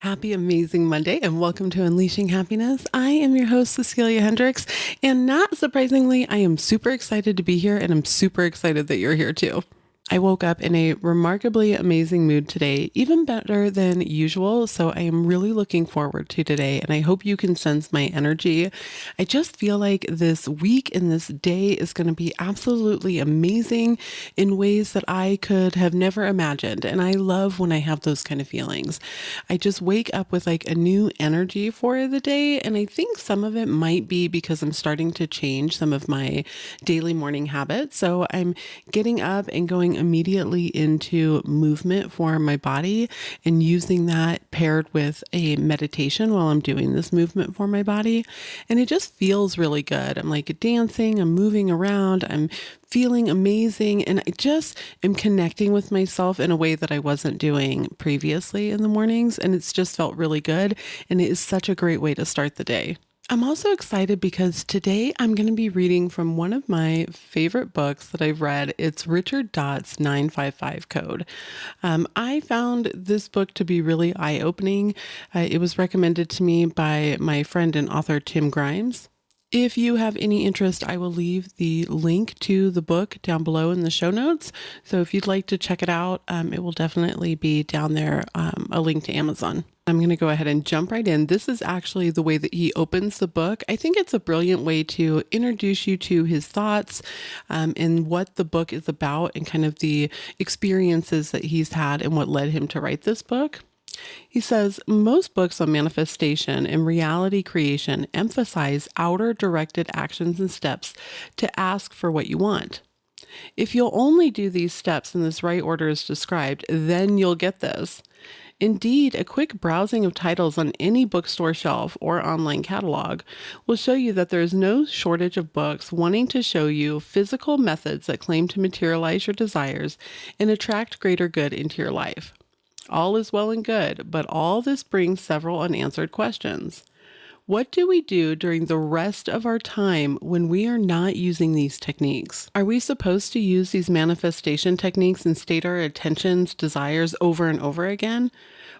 Happy amazing Monday and welcome to Unleashing Happiness. I am your host, Cecilia Hendricks, and not surprisingly, I am super excited to be here and I'm super excited that you're here too. I woke up in a remarkably amazing mood today, even better than usual. So I am really looking forward to today, and I hope you can sense my energy. I just feel like this week and this day is going to be absolutely amazing in ways that I could have never imagined. And I love when I have those kind of feelings. I just wake up with like a new energy for the day. And I think some of it might be because I'm starting to change some of my daily morning habits. So I'm getting up and going immediately into movement for my body and using that paired with a meditation while I'm doing this movement for my body. And it just feels really good. I'm like dancing, I'm moving around, I'm feeling amazing. And I just am connecting with myself in a way that I wasn't doing previously in the mornings. And it's just felt really good. And it is such a great way to start the day. I'm also excited because today I'm going to be reading from one of my favorite books that I've read. It's Richard Dott's 955 Code. I found this book to be really eye-opening. It was recommended to me by my friend and author Tim Grimes. If you have any interest, I will leave the link to the book down below in the show notes. So if you'd like to check it out, it will definitely be down there, a link to Amazon. I'm going to go ahead and jump right in. This is actually the way that he opens the book. I think it's a brilliant way to introduce you to his thoughts and what the book is about and kind of the experiences that he's had and what led him to write this book. He says, most books on manifestation and reality creation emphasize outer directed actions and steps to ask for what you want. If you'll only do these steps in this right order as described, then you'll get this. Indeed, a quick browsing of titles on any bookstore shelf or online catalog will show you that there is no shortage of books wanting to show you physical methods that claim to materialize your desires and attract greater good into your life. All is well and good, but all this brings several unanswered questions. What do we do during the rest of our time when we are not using these techniques? Are we supposed to use these manifestation techniques and state our intentions, desires over and over again?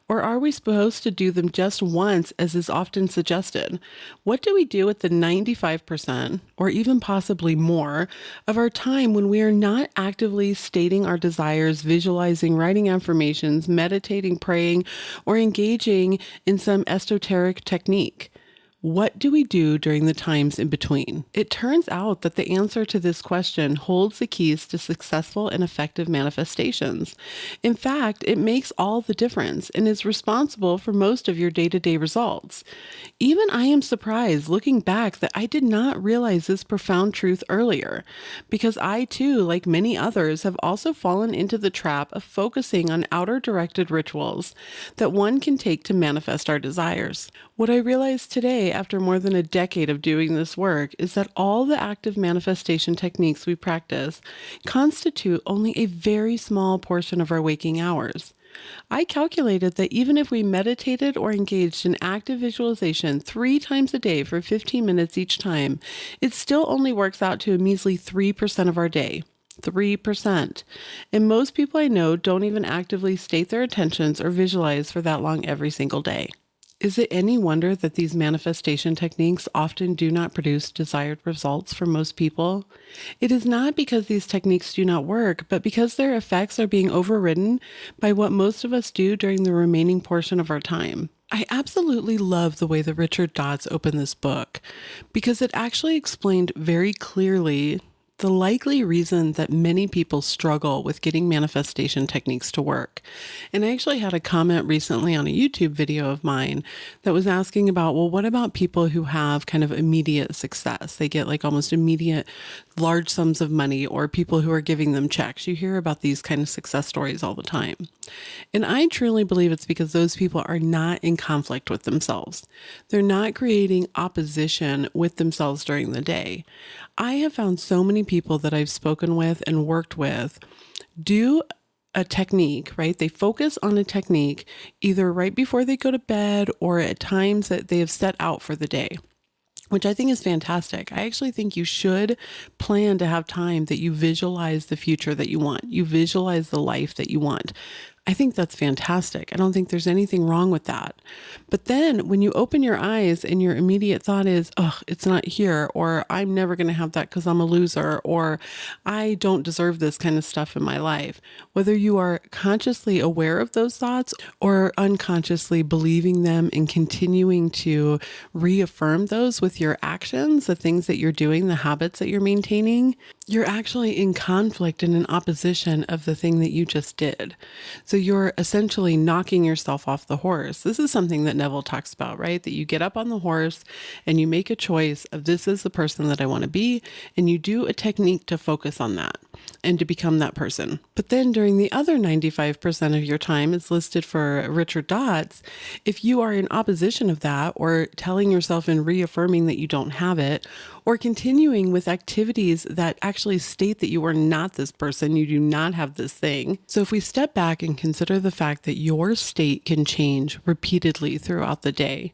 Or are we supposed to do them just once, as is often suggested? What do we do with the 95%, or even possibly more, of our time when we are not actively stating our desires, visualizing, writing affirmations, meditating, praying, or engaging in some esoteric technique? What do we do during the times in between? It turns out that the answer to this question holds the keys to successful and effective manifestations. In fact, it makes all the difference and is responsible for most of your day-to-day results. Even I am surprised looking back that I did not realize this profound truth earlier, because I too, like many others, have also fallen into the trap of focusing on outer directed rituals that one can take to manifest our desires. What I realized today, after more than a decade of doing this work, is that all the active manifestation techniques we practice constitute only a very small portion of our waking hours. I calculated that even if we meditated or engaged in active visualization 3 times a day for 15 minutes each time, it still only works out to a measly 3% of our day. 3%. And most people I know don't even actively state their intentions or visualize for that long every single day. Is it any wonder that these manifestation techniques often do not produce desired results for most people? It is not because these techniques do not work, but because their effects are being overridden by what most of us do during the remaining portion of our time. I absolutely love the way that Richard Dott opened this book because it actually explained very clearly the likely reason that many people struggle with getting manifestation techniques to work. And I actually had a comment recently on a YouTube video of mine that was asking about, well, what about people who have kind of immediate success? They get like almost immediate large sums of money, or people who are giving them checks. You hear about these kind of success stories all the time. And I truly believe it's because those people are not in conflict with themselves. They're not creating opposition with themselves during the day. I have found so many people that I've spoken with and worked with do a technique, right? They focus on a technique either right before they go to bed or at times that they have set out for the day, which I think is fantastic. I actually think you should plan to have time that you visualize the future that you want. You visualize the life that you want. I think that's fantastic. I don't think there's anything wrong with that. But then when you open your eyes and your immediate thought is, oh, it's not here, or I'm never going to have that because I'm a loser, or I don't deserve this kind of stuff in my life, whether you are consciously aware of those thoughts or unconsciously believing them and continuing to reaffirm those with your actions, the things that you're doing, the habits that you're maintaining, you're actually in conflict and in opposition of the thing that you just did. So you're essentially knocking yourself off the horse. This is something that Neville talks about, right? That you get up on the horse and you make a choice of this is the person that I want to be, and you do a technique to focus on that and to become that person. But then during the other 95% of your time is listed for Richard Dott's, if you are in opposition of that or telling yourself and reaffirming that you don't have it, or continuing with activities that actually state that you are not this person, you do not have this thing. So if we step back and consider the fact that your state can change repeatedly throughout the day,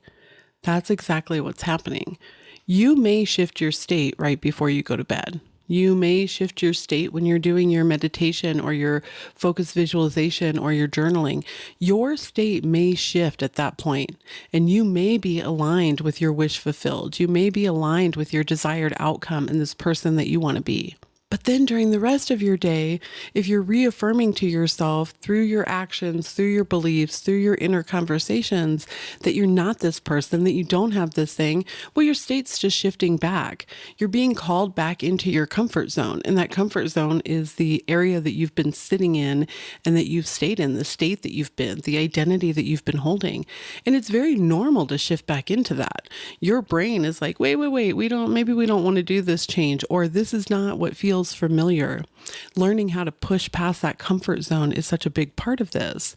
that's exactly what's happening. You may shift your state right before you go to bed. You may shift your state when you're doing your meditation or your focused visualization or your journaling. Your state may shift at that point, and you may be aligned with your wish fulfilled. You may be aligned with your desired outcome and this person that you want to be. But then during the rest of your day, if you're reaffirming to yourself through your actions, through your beliefs, through your inner conversations, that you're not this person, that you don't have this thing, well, your state's just shifting back. You're being called back into your comfort zone. And that comfort zone is the area that you've been sitting in and that you've stayed in, the state that you've been, the identity that you've been holding. And it's very normal to shift back into that. Your brain is like, wait, maybe we don't want to do this change, or this is not what feels familiar. Learning how to push past that comfort zone is such a big part of this.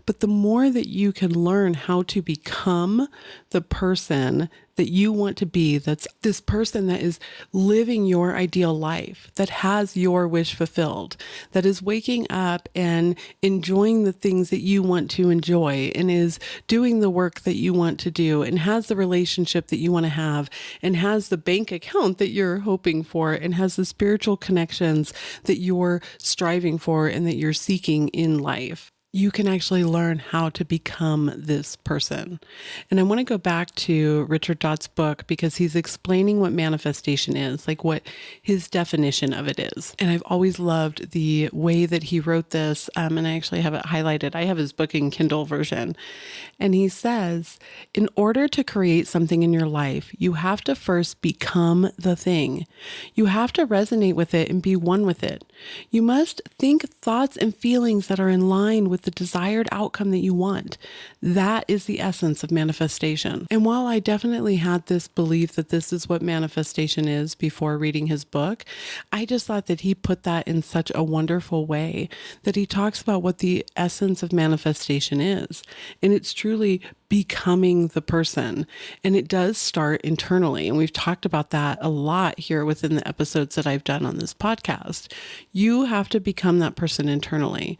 But the more that you can learn how to become the person that you want to be, that's this person that is living your ideal life, that has your wish fulfilled, that is waking up and enjoying the things that you want to enjoy, and is doing the work that you want to do, and has the relationship that you want to have, and has the bank account that you're hoping for, and has the spiritual connections that you're striving for and that you're seeking in life. You can actually learn how to become this person. And I want to go back to Richard Dott's book because he's explaining what manifestation is, like what his definition of it is. And I've always loved the way that he wrote this. And I actually have it highlighted. I have his book in Kindle version. And he says, in order to create something in your life, you have to first become the thing. You have to resonate with it and be one with it. You must think thoughts and feelings that are in line with the desired outcome that you want. That is the essence of manifestation. And while I definitely had this belief that this is what manifestation is before reading his book, I just thought that he put that in such a wonderful way, that he talks about what the essence of manifestation is. And it's truly becoming the person. And it does start internally. And we've talked about that a lot here within the episodes that I've done on this podcast. You have to become that person internally.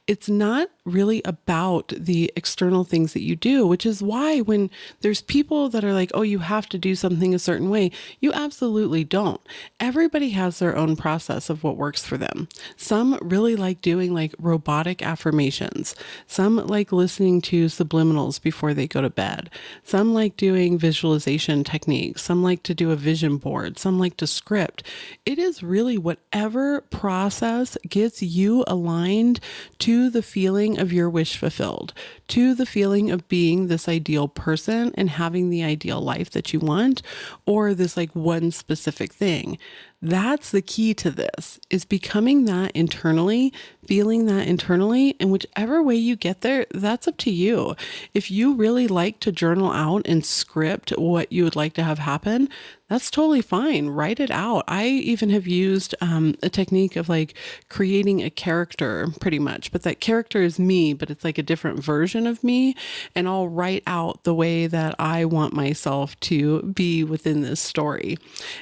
It's not really about the external things that you do, which is why when there's people that are like, oh, you have to do something a certain way, you absolutely don't. Everybody has their own process of what works for them. Some really like doing like robotic affirmations. Some like listening to subliminals before they go to bed. Some like doing visualization techniques. Some like to do a vision board. Some like to script. It is really whatever process gets you aligned to the feeling of your wish fulfilled, to the feeling of being this ideal person and having the ideal life that you want, or this like one specific thing. That's the key to this, is becoming that internally, feeling that internally, and whichever way you get there, that's up to you. If you really like to journal out and script what you would like to have happen, that's totally fine. Write it out. I even have used a technique of like creating a character pretty much, but that character is me, but it's like a different version of me. And I'll write out the way that I want myself to be within this story.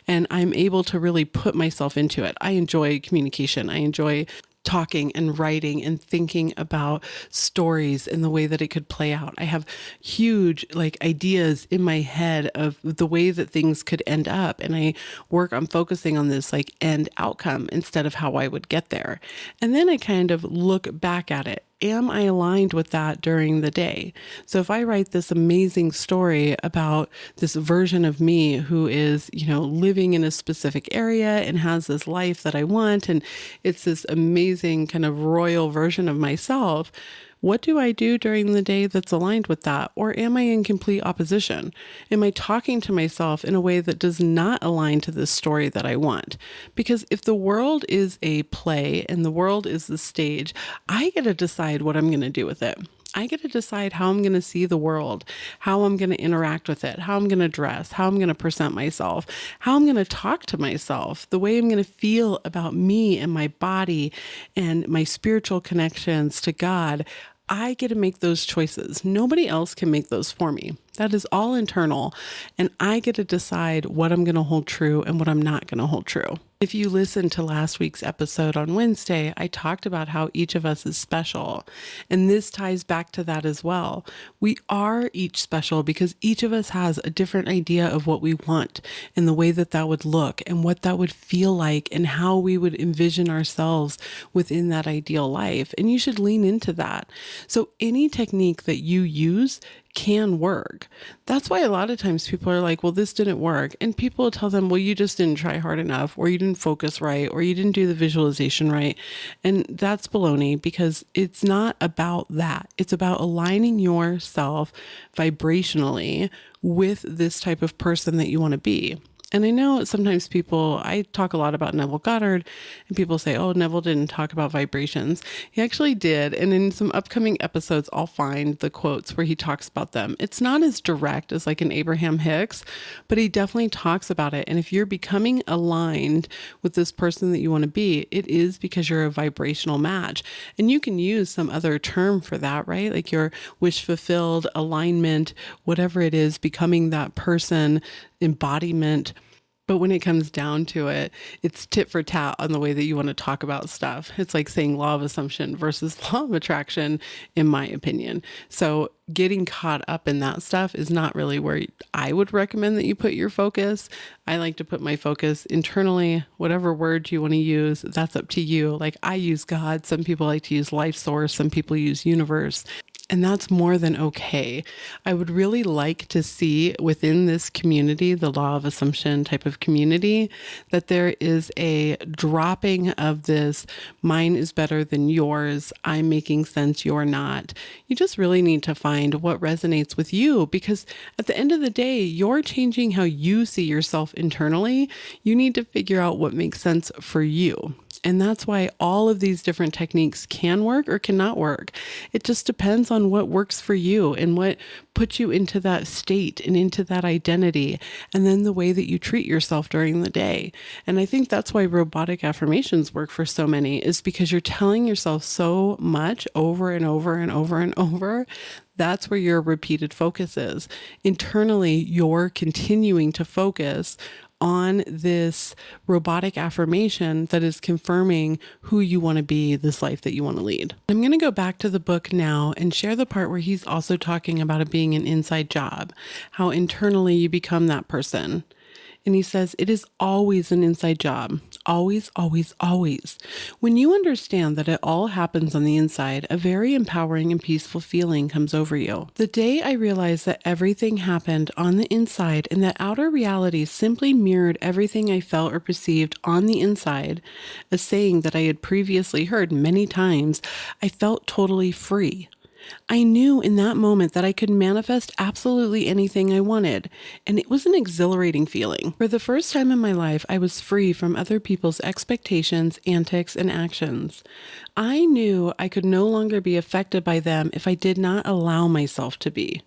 And I'm able to really put myself into it. I enjoy communication. I enjoy talking and writing and thinking about stories and the way that it could play out. I have huge like ideas in my head of the way that things could end up. And I work on focusing on this like end outcome instead of how I would get there. And then I kind of look back at it am I aligned with that during the day? So if I write this amazing story about this version of me who is, living in a specific area and has this life that I want, and it's this amazing kind of royal version of myself, what do I do during the day that's aligned with that? Or am I in complete opposition? Am I talking to myself in a way that does not align to this story that I want? Because if the world is a play and the world is the stage, I get to decide what I'm going to do with it. I get to decide how I'm going to see the world, how I'm going to interact with it, how I'm going to dress, how I'm going to present myself, how I'm going to talk to myself, the way I'm going to feel about me and my body and my spiritual connections to God. I get to make those choices. Nobody else can make those for me. That is all internal. And I get to decide what I'm going to hold true and what I'm not going to hold true. If you listened to last week's episode on Wednesday, I talked about how each of us is special. And this ties back to that as well. We are each special because each of us has a different idea of what we want and the way that that would look and what that would feel like and how we would envision ourselves within that ideal life. And you should lean into that. So any technique that you use can work. That's why a lot of times people are like, well, this didn't work. And people will tell them, well, you just didn't try hard enough, or you didn't focus right, or you didn't do the visualization right. And that's baloney, because it's not about that. It's about aligning yourself vibrationally with this type of person that you want to be. And I know sometimes I talk a lot about Neville Goddard, and people say, oh, Neville didn't talk about vibrations. He actually did. And in some upcoming episodes, I'll find the quotes where he talks about them. It's not as direct as like an Abraham Hicks, but he definitely talks about it. And if you're becoming aligned with this person that you want to be, it is because you're a vibrational match. And you can use some other term for that, right? Like your wish fulfilled, alignment, whatever it is, becoming that person, embodiment. But when it comes down to it, it's tit for tat on the way that you want to talk about stuff. It's like saying law of assumption versus law of attraction, in my opinion. So getting caught up in that stuff is not really where I would recommend that you put your focus. I like to put my focus internally. Whatever word you want to use, that's up to you. Like I use God. Some people like to use life source. Some people use universe. And that's more than okay. I would really like to see within this community, the law of assumption type of community, that there is a dropping of this, mine is better than yours, I'm making sense, you're not. You just really need to find what resonates with you, because at the end of the day, you're changing how you see yourself internally. You need to figure out what makes sense for you. And that's why all of these different techniques can work or cannot work. It just depends on what works for you and what puts you into that state and into that identity, and then the way that you treat yourself during the day. And I think that's why robotic affirmations work for so many, is because you're telling yourself so much over and over and over and over. That's where your repeated focus is. Internally, you're continuing to focus on this robotic affirmation that is confirming who you want to be, this life that you want to lead. I'm going to go back to the book now and share the part where he's also talking about it being an inside job, how internally you become that person. And he says, it is always an inside job. Always, always, always. When you understand that it all happens on the inside, a very empowering and peaceful feeling comes over you. The day I realized that everything happened on the inside and that outer reality simply mirrored everything I felt or perceived on the inside, a saying that I had previously heard many times, I felt totally free. I knew in that moment that I could manifest absolutely anything I wanted, and it was an exhilarating feeling. For the first time in my life, I was free from other people's expectations, antics, and actions. I knew I could no longer be affected by them if I did not allow myself to be.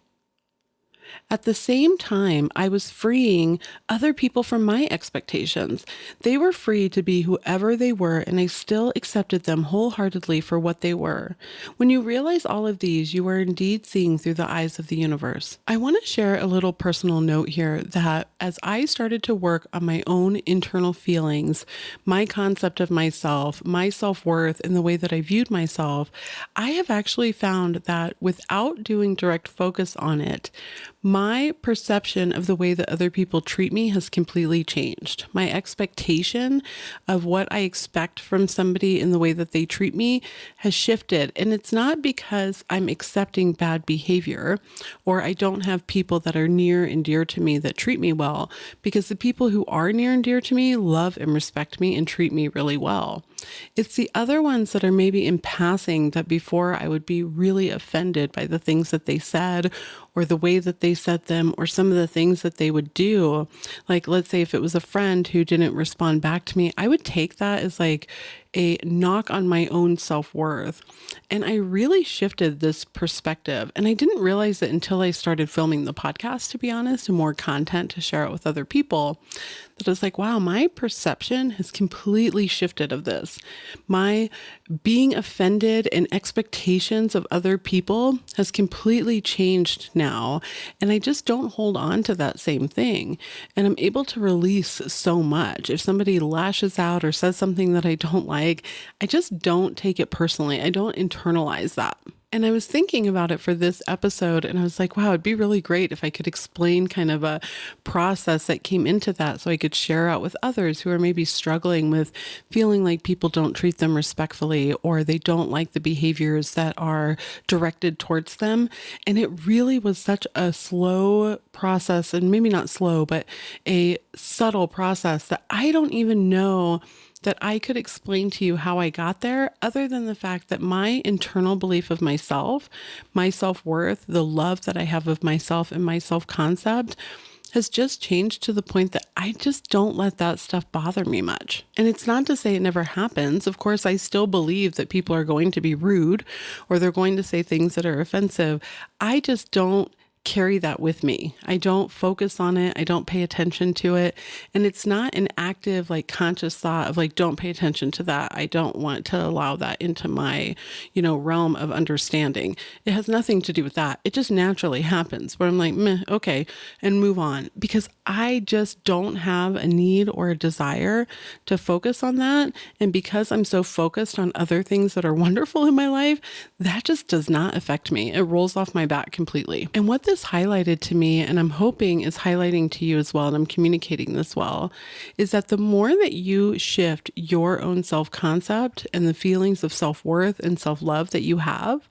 At the same time, I was freeing other people from my expectations. They were free to be whoever they were, and I still accepted them wholeheartedly for what they were. When you realize all of these, you are indeed seeing through the eyes of the universe. I want to share a little personal note here that as I started to work on my own internal feelings, my concept of myself, my self-worth, and the way that I viewed myself, I have actually found that without doing direct focus on it, my perception of the way that other people treat me has completely changed. My expectation of what I expect from somebody in the way that they treat me has shifted. And it's not because I'm accepting bad behavior or I don't have people that are near and dear to me that treat me well, because the people who are near and dear to me love and respect me and treat me really well. It's the other ones that are maybe in passing that before I would be really offended by the things that they said or the way that they said them or some of the things that they would do. Like, let's say if it was a friend who didn't respond back to me, I would take that as like a knock on my own self-worth. And I really shifted this perspective. And I didn't realize it until I started filming the podcast, to be honest, and more content to share it with other people, that I was like, wow, my perception has completely shifted of this. My being offended and expectations of other people has completely changed now. And I just don't hold on to that same thing. And I'm able to release so much. If somebody lashes out or says something that I don't like, I just don't take it personally. I don't internalize that. And I was thinking about it for this episode and I was like, wow, it'd be really great if I could explain kind of a process that came into that so I could share out with others who are maybe struggling with feeling like people don't treat them respectfully or they don't like the behaviors that are directed towards them. And it really was such a slow process, and maybe not slow, but a subtle process that I don't even know that I could explain to you how I got there, other than the fact that my internal belief of myself, my self-worth, the love that I have of myself and my self-concept has just changed to the point that I just don't let that stuff bother me much. And it's not to say it never happens. Of course, I still believe that people are going to be rude or they're going to say things that are offensive. I just don't carry that with me. I don't focus on it. I don't pay attention to it. And it's not an active, like conscious thought of like, don't pay attention to that. I don't want to allow that into my, realm of understanding. It has nothing to do with that. It just naturally happens where I'm like, meh, okay, and move on, because I just don't have a need or a desire to focus on that. And because I'm so focused on other things that are wonderful in my life, that just does not affect me. It rolls off my back completely. And what this highlighted to me, and I'm hoping is highlighting to you as well, and I'm communicating this well, is that the more that you shift your own self-concept and the feelings of self-worth and self-love that you have,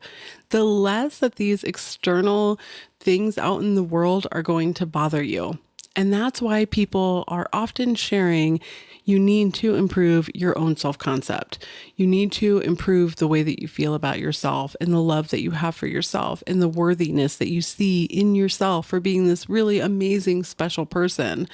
the less that these external things out in the world are going to bother you. And that's why people are often sharing, you need to improve your own self-concept. You need to improve the way that you feel about yourself and the love that you have for yourself and the worthiness that you see in yourself for being this really amazing, special person.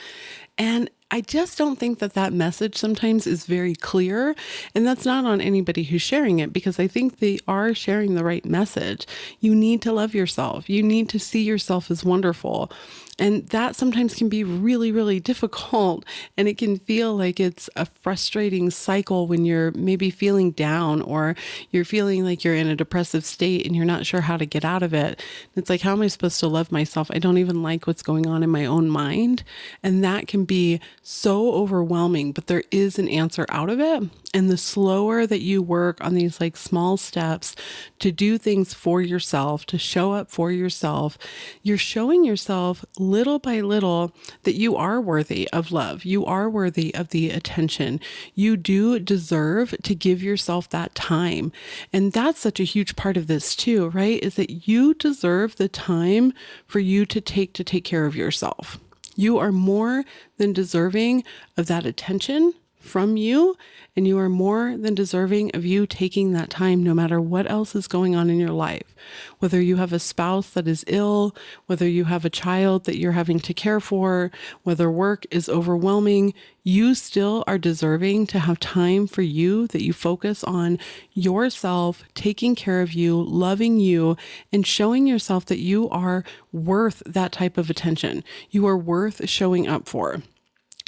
And I just don't think that that message sometimes is very clear. And that's not on anybody who's sharing it, because I think they are sharing the right message. You need to love yourself. You need to see yourself as wonderful. And that sometimes can be really, really difficult. And it can feel like it's a frustrating cycle when you're maybe feeling down or you're feeling like you're in a depressive state and you're not sure how to get out of it. It's like, how am I supposed to love myself? I don't even like what's going on in my own mind. And that can be so overwhelming, but there is an answer out of it. And the slower that you work on these like small steps to do things for yourself, to show up for yourself, you're showing yourself little by little that you are worthy of love. You are worthy of the attention. You do deserve to give yourself that time. And that's such a huge part of this too, right? Is that you deserve the time for you to take care of yourself. You are more than deserving of that attention from you, and you are more than deserving of you taking that time no matter what else is going on in your life. Whether you have a spouse that is ill, whether you have a child that you're having to care for, whether work is overwhelming, you still are deserving to have time for you, that you focus on yourself, taking care of you, loving you, and showing yourself that you are worth that type of attention. You are worth showing up for.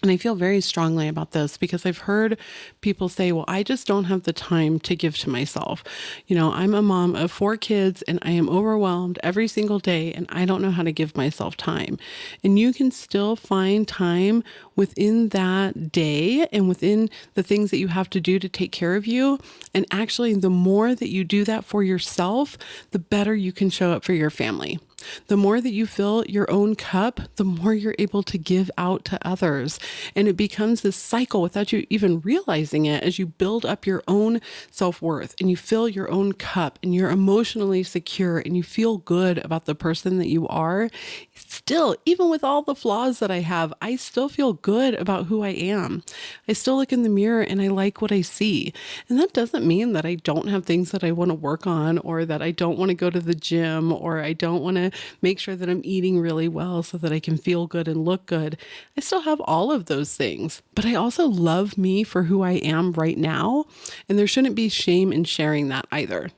And I feel very strongly about this because I've heard people say, well, I just don't have the time to give to myself. I'm a mom of 4 kids and I am overwhelmed every single day and I don't know how to give myself time. And you can still find time within that day and within the things that you have to do to take care of you. And actually, the more that you do that for yourself, the better you can show up for your family. The more that you fill your own cup, the more you're able to give out to others. And it becomes this cycle without you even realizing it as you build up your own self-worth and you fill your own cup and you're emotionally secure and you feel good about the person that you are. Still, even with all the flaws that I have, I still feel good about who I am. I still look in the mirror and I like what I see. And that doesn't mean that I don't have things that I want to work on, or that I don't want to go to the gym, or I don't want to make sure that I'm eating really well so that I can feel good and look good. I still have all of those things, but I also love me for who I am right now. And there shouldn't be shame in sharing that either.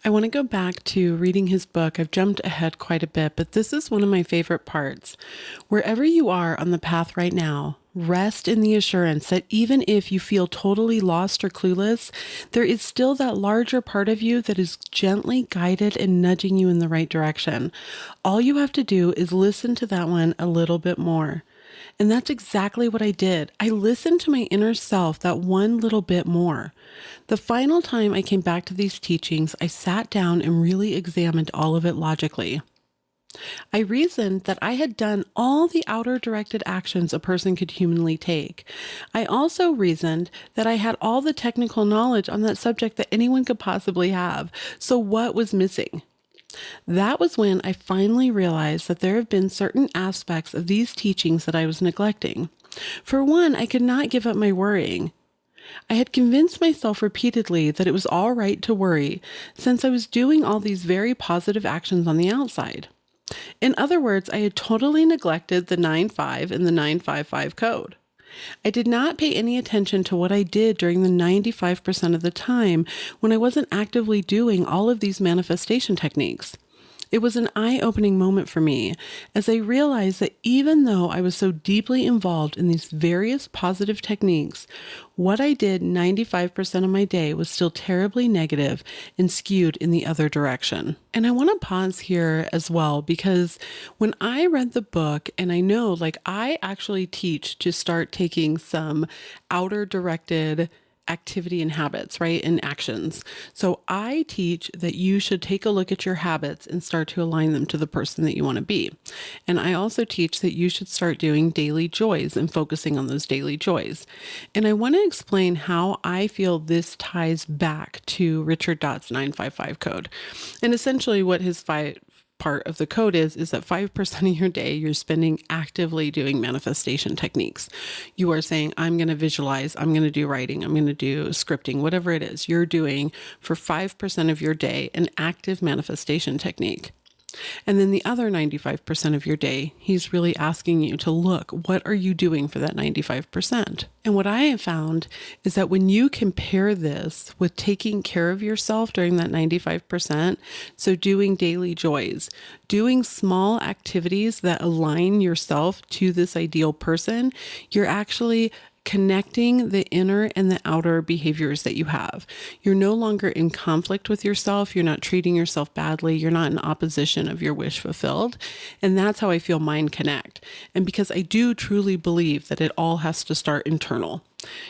I want to go back to reading his book. I've jumped ahead quite a bit, but this is one of my favorite parts. Wherever you are on the path right now, rest in the assurance that even if you feel totally lost or clueless, there is still that larger part of you that is gently guided and nudging you in the right direction. All you have to do is listen to that one a little bit more. And that's exactly what I did. I listened to my inner self that one little bit more. The final time I came back to these teachings, I sat down and really examined all of it logically. I reasoned that I had done all the outer directed actions a person could humanly take. I also reasoned that I had all the technical knowledge on that subject that anyone could possibly have. So what was missing? That was when I finally realized that there have been certain aspects of these teachings that I was neglecting. For one, I could not give up my worrying. I had convinced myself repeatedly that it was all right to worry, since I was doing all these very positive actions on the outside. In other words, I had totally neglected the 9-5 and the 9-5-5 code. I did not pay any attention to what I did during the 95% of the time when I wasn't actively doing all of these manifestation techniques. It was an eye-opening moment for me as I realized that even though I was so deeply involved in these various positive techniques, what I did 95% of my day was still terribly negative and skewed in the other direction. And I want to pause here as well, because when I read the book, and I know I actually teach to start taking some outer directed activity and habits, right? And actions. So I teach that you should take a look at your habits and start to align them to the person that you want to be. And I also teach that you should start doing daily joys and focusing on those daily joys. And I want to explain how I feel this ties back to Richard Dott's 955 code. And essentially what his part of the code is that 5% of your day you're spending actively doing manifestation techniques. You are saying, I'm going to visualize, I'm going to do writing, I'm going to do scripting, whatever it is you're doing for 5% of your day, an active manifestation technique. And then the other 95% of your day, he's really asking you to look, what are you doing for that 95%? And what I have found is that when you compare this with taking care of yourself during that 95%, so doing daily joys, doing small activities that align yourself to this ideal person, you're actually connecting the inner and the outer behaviors that you have. You're no longer in conflict with yourself. You're not treating yourself badly. You're not in opposition of your wish fulfilled. And that's how I feel Mind Connect. And because I do truly believe that it all has to start internal.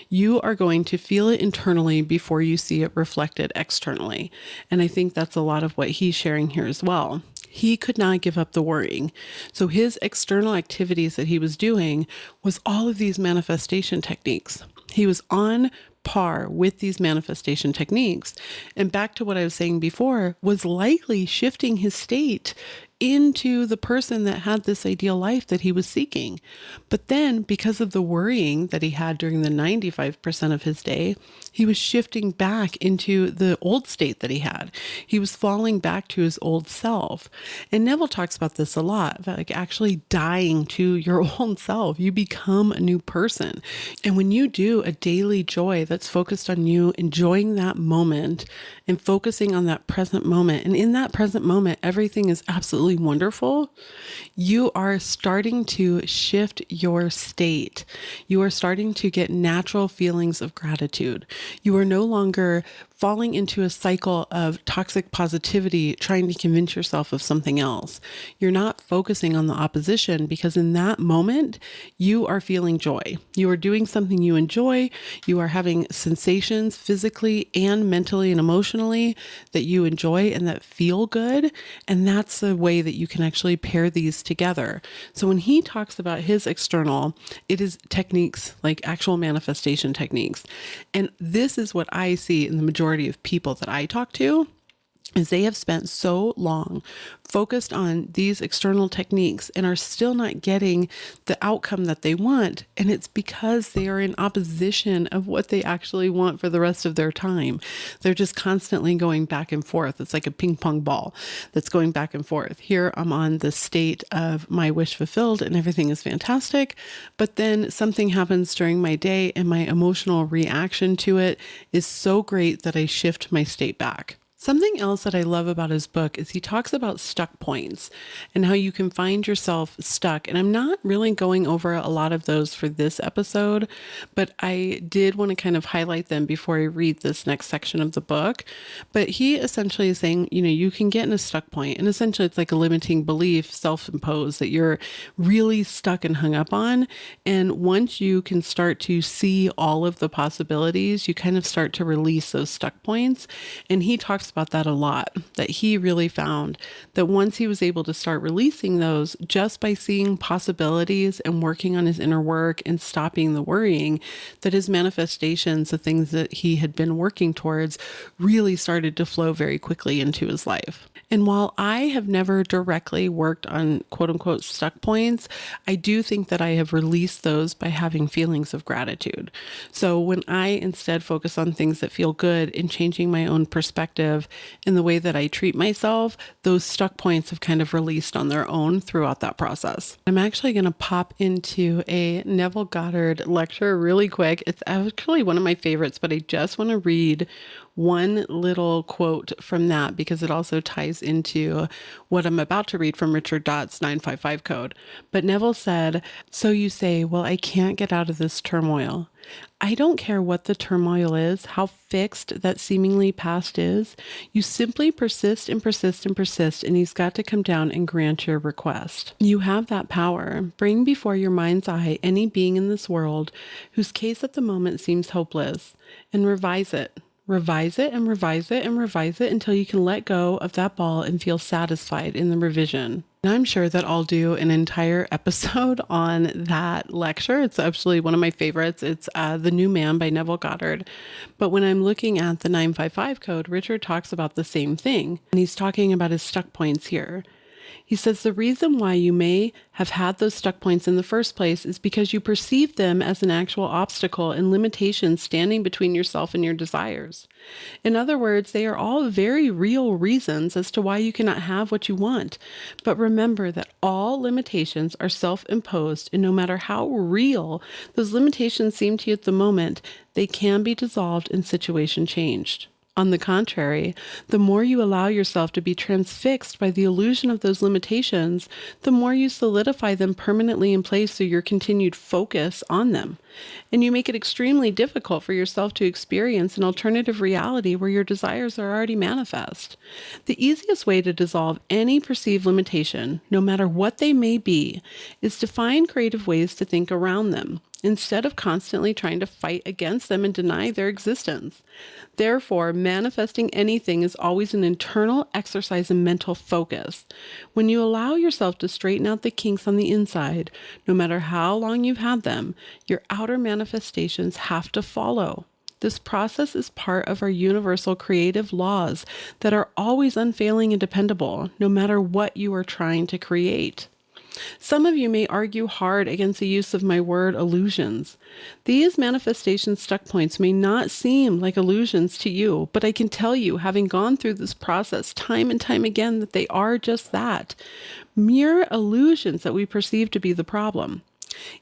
You are going to feel it internally before you see it reflected externally. And I think that's a lot of what he's sharing here as well. He could not give up the worrying. So his external activities that he was doing was all of these manifestation techniques. He was on par with these manifestation techniques. And back to what I was saying before, was likely shifting his state into the person that had this ideal life that he was seeking. But then because of the worrying that he had during the 95% of his day, he was shifting back into the old state that he had. He was falling back to his old self. And Neville talks about this a lot, about actually dying to your old self. You become a new person. And when you do a daily joy that's focused on you enjoying that moment and focusing on that present moment, and in that present moment, everything is absolutely wonderful, you are starting to shift your state. You are starting to get natural feelings of gratitude. You are no longer falling into a cycle of toxic positivity, trying to convince yourself of something else. You're not focusing on the opposition because in that moment, you are feeling joy. You are doing something you enjoy. You are having sensations physically and mentally and emotionally that you enjoy and that feel good. And that's the way that you can actually pair these together. So when he talks about his external, it is techniques, like actual manifestation techniques. And this is what I see in the majority of people that I talk to, is they have spent so long focused on these external techniques and are still not getting the outcome that they want. And it's because they are in opposition of what they actually want for the rest of their time. They're just constantly going back and forth. It's like a ping pong ball that's going back and forth. Here I'm on the state of my wish fulfilled and everything is fantastic. But then something happens during my day and my emotional reaction to it is so great that I shift my state back. Something else that I love about his book is he talks about stuck points and how you can find yourself stuck. And I'm not really going over a lot of those for this episode, but I did want to kind of highlight them before I read this next section of the book. But he essentially is saying, you can get in a stuck point, and essentially it's like a limiting belief, self-imposed, that you're really stuck and hung up on. And once you can start to see all of the possibilities, you kind of start to release those stuck points. And he talks about that a lot, that he really found that once he was able to start releasing those just by seeing possibilities and working on his inner work and stopping the worrying, that his manifestations, the things that he had been working towards, really started to flow very quickly into his life. And while I have never directly worked on quote unquote stuck points, I do think that I have released those by having feelings of gratitude. So when I instead focus on things that feel good and changing my own perspective in the way that I treat myself, those stuck points have kind of released on their own throughout that process. I'm actually going to pop into a Neville Goddard lecture really quick. It's actually one of my favorites, but I just want to read one little quote from that because it also ties into what I'm about to read from Richard Dott's 955 code. But Neville said, "So you say, well, I can't get out of this turmoil. I don't care what the turmoil is, how fixed that seemingly past is. You simply persist and persist and persist, and he's got to come down and grant your request. You have that power. Bring before your mind's eye any being in this world whose case at the moment seems hopeless, and revise it. Revise it and revise it and revise it until you can let go of that ball and feel satisfied in the revision." And I'm sure that I'll do an entire episode on that lecture. It's actually one of my favorites. It's The New Man by Neville Goddard. But when I'm looking at the 955 code, Richard talks about the same thing. And he's talking about his stuck points here. He says the reason why you may have had those stuck points in the first place is because you perceive them as an actual obstacle and limitation standing between yourself and your desires. In other words, they are all very real reasons as to why you cannot have what you want. But remember that all limitations are self-imposed, and no matter how real those limitations seem to you at the moment, they can be dissolved and situation changed. On the contrary, the more you allow yourself to be transfixed by the illusion of those limitations, the more you solidify them permanently in place through your continued focus on them. And you make it extremely difficult for yourself to experience an alternative reality where your desires are already manifest. The easiest way to dissolve any perceived limitation, no matter what they may be, is to find creative ways to think around them, instead of constantly trying to fight against them and deny their existence. Therefore, manifesting anything is always an internal exercise in mental focus. When you allow yourself to straighten out the kinks on the inside, no matter how long you've had them, your outer manifestations have to follow. This process is part of our universal creative laws that are always unfailing and dependable, no matter what you are trying to create. Some of you may argue hard against the use of my word illusions. These manifestation stuck points may not seem like illusions to you, but I can tell you, having gone through this process time and time again, that they are just that. Mere illusions that we perceive to be the problem.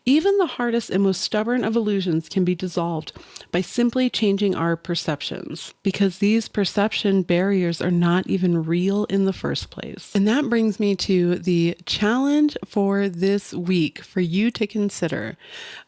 Even the hardest and most stubborn of illusions can be dissolved by simply changing our perceptions, because these perception barriers are not even real in the first place. And that brings me to the challenge for this week for you to consider.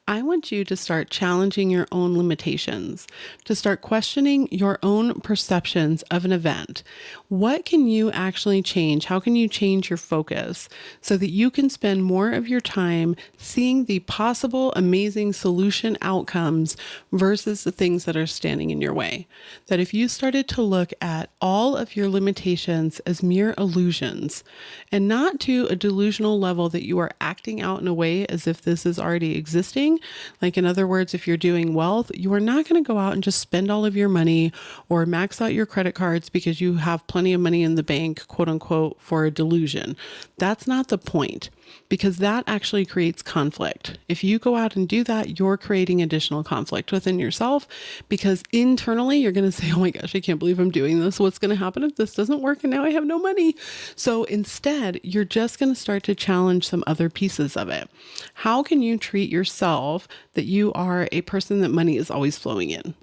I want you to start challenging your own limitations, to start questioning your own perceptions of an event. What can you actually change? How can you change your focus so that you can spend more of your time seeing the possible amazing solution outcomes versus the things that are standing in your way? That if you started to look at all of your limitations as mere illusions and not to a delusional level that you are acting out in a way as if this is already existing. Like, in other words, if you're doing wealth, you are not going to go out and just spend all of your money or max out your credit cards because you have plenty of money in the bank, quote unquote, for a delusion. That's not the point, because that actually creates conflict. If you go out and do that, you're creating additional conflict within yourself, because internally you're going to say, oh my gosh, I can't believe I'm doing this. What's going to happen if this doesn't work and now I have no money? So instead, you're just going to start to challenge some other pieces of it. How can you treat yourself that you are a person that money is always flowing in?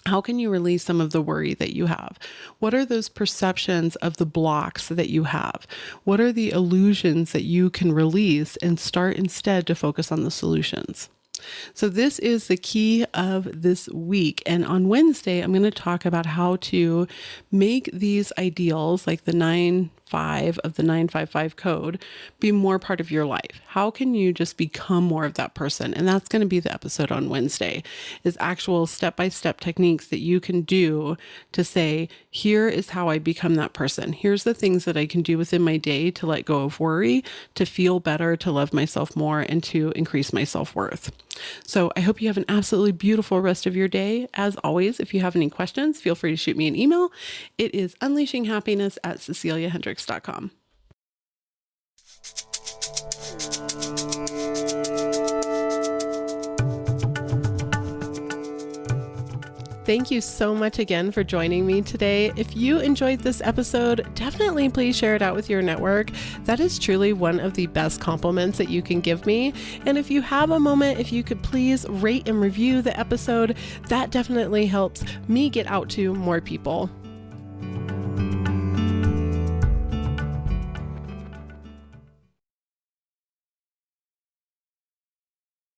How can you release some of the worry that you have? What are those perceptions of the blocks that you have? What are the illusions that you can release and start instead to focus on the solutions? So this is the key of this week. And on Wednesday, I'm going to talk about how to make these ideals, like the 9-5 of the 955 code, be more part of your life. How can you just become more of that person? And that's going to be the episode on Wednesday, is actual step-by-step techniques that you can do to say, here is how I become that person. Here's the things that I can do within my day to let go of worry, to feel better, to love myself more, and to increase my self-worth. So I hope you have an absolutely beautiful rest of your day. As always, if you have any questions, feel free to shoot me an email. It is unleashinghappiness@ceciliahendricks.com. Thank you so much again for joining me today. If you enjoyed this episode, definitely please share it out with your network. That is truly one of the best compliments that you can give me. And if you have a moment, if you could please rate and review the episode, that definitely helps me get out to more people.